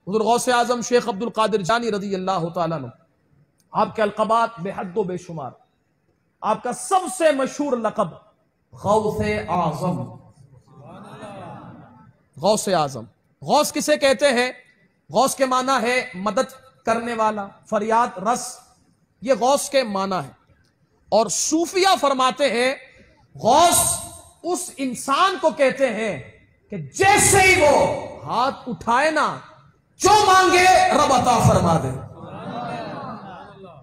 حضور غوث اعظم شیخ عبد القادر جانی رضی اللہ تعالیٰ عنہ، آپ کے القابات بے حد و بے شمار، آپ کا سب سے مشہور لقب غوث اعظم۔ غوث اعظم، غوث کسے کہتے ہیں؟ غوث کے معنی ہے مدد کرنے والا، فریاد رس، یہ غوث کے معنی ہے۔ اور صوفیہ فرماتے ہیں غوث اس انسان کو کہتے ہیں کہ جیسے ہی وہ ہاتھ اٹھائے نا، جو مانگے رب عطا فرما دے۔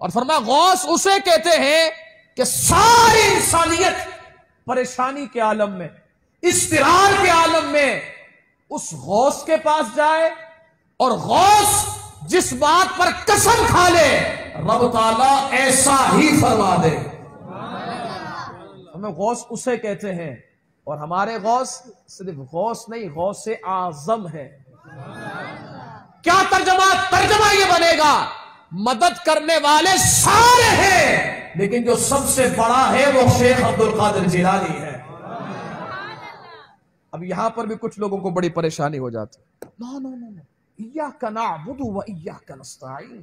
اور فرمایا غوث اسے کہتے ہیں کہ ساری انسانیت پریشانی کے عالم میں، اضطرار کے عالم میں اس غوث کے پاس جائے، اور غوث جس بات پر قسم کھا لے رب تعالیٰ ایسا ہی فرما دے۔ ہمیں غوث اسے کہتے ہیں، اور ہمارے غوث صرف غوث نہیں، غوث اعظم ہے۔ کیا ترجمہ یہ بنے گا؟ مدد کرنے والے سارے ہیں، لیکن جو سب سے بڑا ہے وہ شیخ عبد القادر جیلانی ہے۔ اب یہاں پر بھی کچھ لوگوں کو بڑی پریشانی ہو جاتی ہے۔ ایاک نعبد و ایاک نستعین،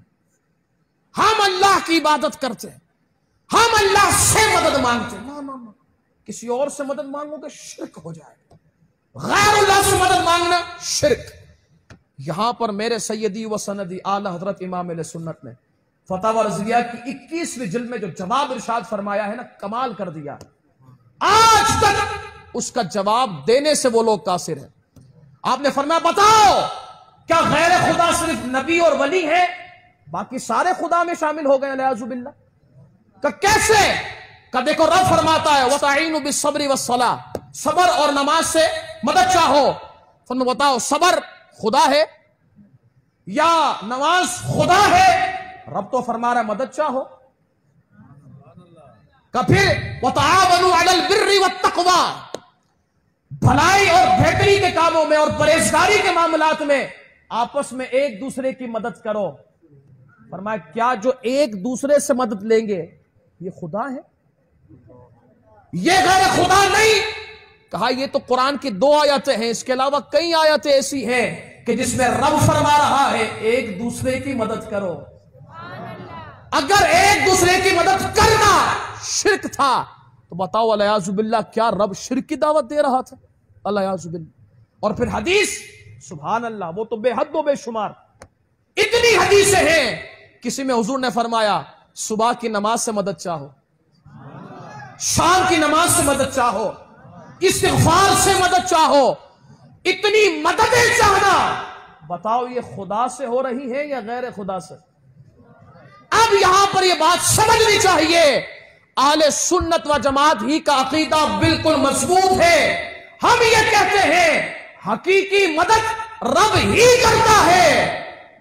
ہم اللہ کی عبادت کرتے ہیں، ہم اللہ سے مدد مانگتے ہیں۔ نہ، کسی اور سے مدد مانگو گے شرک ہو جائے گا، غیر اللہ سے مدد مانگنا شرک۔ یہاں پر میرے سیدی و سندی اعلی حضرت امام اہل سنت نے فتاوی رضویہ کی 21ویں جلد میں جو جواب ارشاد فرمایا ہے نا، کمال کر دیا۔ آج تک اس کا جواب دینے سے وہ لوگ قاصر ہیں۔ آپ نے فرمایا بتاؤ کیا غیر خدا صرف نبی اور ولی ہے، باقی سارے خدا میں شامل ہو گئے؟ الیاذ باللہ۔ کہ کیسے؟ کہ دیکھو رب فرماتا ہے وَتَعِينُوا بِالصَّبْرِ وَالصَّلَاةِ، صبر اور نماز سے مدد چاہو۔ فرمایا بتاؤ صبر خدا ہے یا نماز خدا ہے؟ رب تو فرما رہا ہے مدد چاہو۔ کہ پھر وَتَعَاوَنُوا عَلَى الْبِرِّ وَالتَّقْوَى، بھلائی اور بہتری کے کاموں میں اور پرہیزگاری کے معاملات میں آپس میں ایک دوسرے کی مدد کرو۔ فرمایا کیا جو ایک دوسرے سے مدد لیں گے یہ خدا ہے؟ یہ غیر خدا نہیں؟ کہا یہ تو قرآن کی 2 آیتیں ہیں، اس کے علاوہ کئی آیتیں ایسی ہیں کہ جس میں رب فرما رہا ہے ایک دوسرے کی مدد کرو۔ اگر ایک دوسرے کی مدد کرنا شرک تھا تو بتاؤ الیاذ باللہ کیا رب شرک کی دعوت دے رہا تھا؟ الیاذ باللہ۔ اور پھر حدیث، سبحان اللہ، وہ تو بے حد و بے شمار، اتنی حدیثیں ہیں۔ کسی میں حضور نے فرمایا صبح کی نماز سے مدد چاہو، شام کی نماز سے مدد چاہو، استغفار سے مدد چاہو، اتنی مددیں چاہنا، بتاؤ یہ خدا سے ہو رہی ہے یا غیر خدا سے؟ اب یہاں پر یہ بات سمجھنی چاہیے، اہل سنت و جماعت ہی کا عقیدہ بالکل مضبوط ہے۔ ہم یہ کہتے ہیں حقیقی مدد رب ہی کرتا ہے،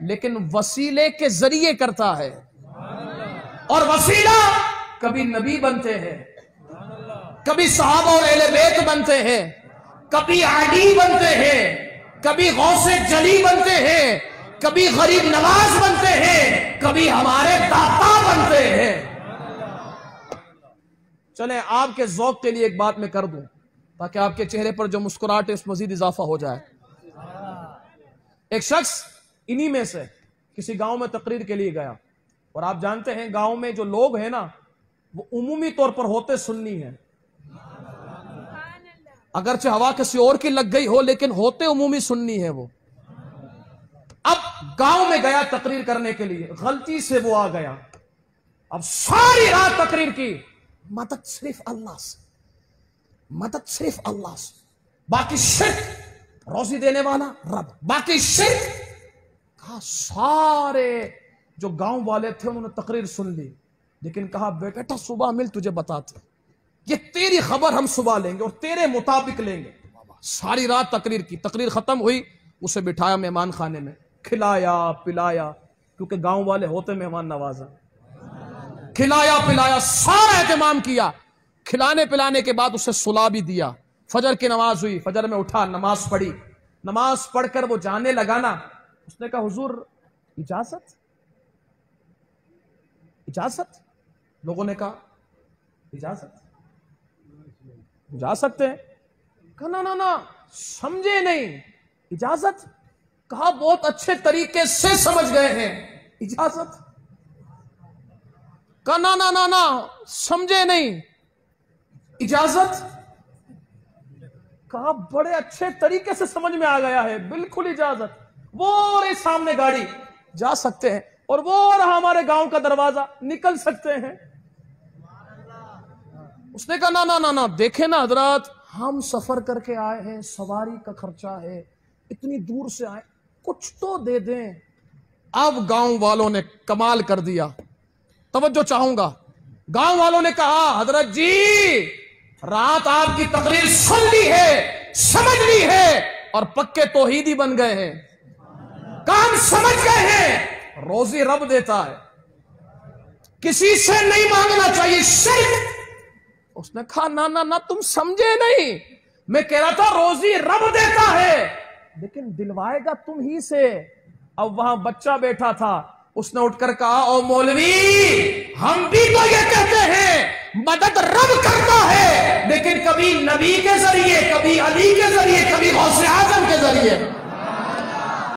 لیکن وسیلے کے ذریعے کرتا ہے، اور وسیلہ کبھی نبی بنتے ہیں، کبھی صحابہ اور اہل بیت بنتے ہیں، کبھی علی بنتے ہیں، کبھی غوث جلی بنتے ہیں، کبھی غریب نواز بنتے ہیں، کبھی ہمارے داتا بنتے ہیں۔ چلیں آپ کے ذوق کے لیے ایک بات میں کر دوں تاکہ آپ کے چہرے پر جو مسکراہٹ ہے اس مزید اضافہ ہو جائے۔ ایک شخص انہی میں سے کسی گاؤں میں تقریر کے لیے گیا، اور آپ جانتے ہیں گاؤں میں جو لوگ ہیں نا وہ عمومی طور پر ہوتے سنی ہیں، اگرچہ ہوا کسی اور کی لگ گئی ہو لیکن ہوتے عمومی سنی ہے وہ۔ اب گاؤں میں گیا تقریر کرنے کے لیے، غلطی سے وہ آ گیا، اب ساری رات تقریر کی مدد صرف اللہ سے، مدد صرف اللہ سے، باقی شرک، روزی دینے والا رب، باقی شرک۔ کہا سارے جو گاؤں والے تھے انہوں نے تقریر سن لی، لیکن کہا بیٹا صبح مل تجھے بتاتے، یہ تیری خبر ہم صبح لیں گے اور تیرے مطابق لیں گے۔ ساری رات تقریر کی، تقریر ختم ہوئی، اسے بٹھایا مہمان خانے میں، کھلایا پلایا، کیونکہ گاؤں والے ہوتے مہمان نوازا، کھلایا پلایا، سارا اہتمام کیا۔ کھلانے پلانے کے بعد اسے سلا بھی دیا۔ فجر کی نماز ہوئی، فجر میں اٹھا، نماز پڑھی، نماز پڑھ کر وہ جانے لگا نا، اس نے کہا حضور اجازت اجازت؟ لوگوں نے کہا اجازت جا سکتے ہیں؟ کہا نا سمجھے نہیں، اجازت؟ کہا بہت اچھے طریقے سے سمجھ گئے ہیں، اجازت؟ کہا نا نا نا نا سمجھے نہیں، اجازت؟ کہا بڑے اچھے طریقے سے سمجھ میں آ گیا ہے، بالکل اجازت۔ وہ رہے سامنے گاڑی، جا سکتے ہیں، اور وہ رہا ہمارے گاؤں کا دروازہ، نکل سکتے ہیں۔ اس نے کہا نا نا نا نا دیکھیں نا حضرات، ہم سفر کر کے آئے ہیں، سواری کا خرچہ ہے، اتنی دور سے آئے، کچھ تو دے دیں۔ اب گاؤں والوں نے کمال کر دیا، توجہ چاہوں گا۔ گاؤں والوں نے کہا حضرت جی رات آپ کی تقریر سن لی ہے، سمجھ لی ہے، اور پکے توحیدی بن گئے ہیں، کام سمجھ گئے ہیں، روزی رب دیتا ہے، کسی سے نہیں مانگنا چاہیے، شرک۔ اس نے کہا نا نا نا تم سمجھے نہیں، میں کہہ رہا تھا روزی رب دیتا ہے لیکن دلوائے گا تم ہی سے۔ اب وہاں بچہ بیٹھا تھا، اس نے اٹھ کر کہا او مولوی ہم بھی تو یہ کہتے ہیں مدد رب کرتا ہے، لیکن کبھی نبی کے ذریعے، کبھی علی کے ذریعے، کبھی غوث اعظم کے ذریعے۔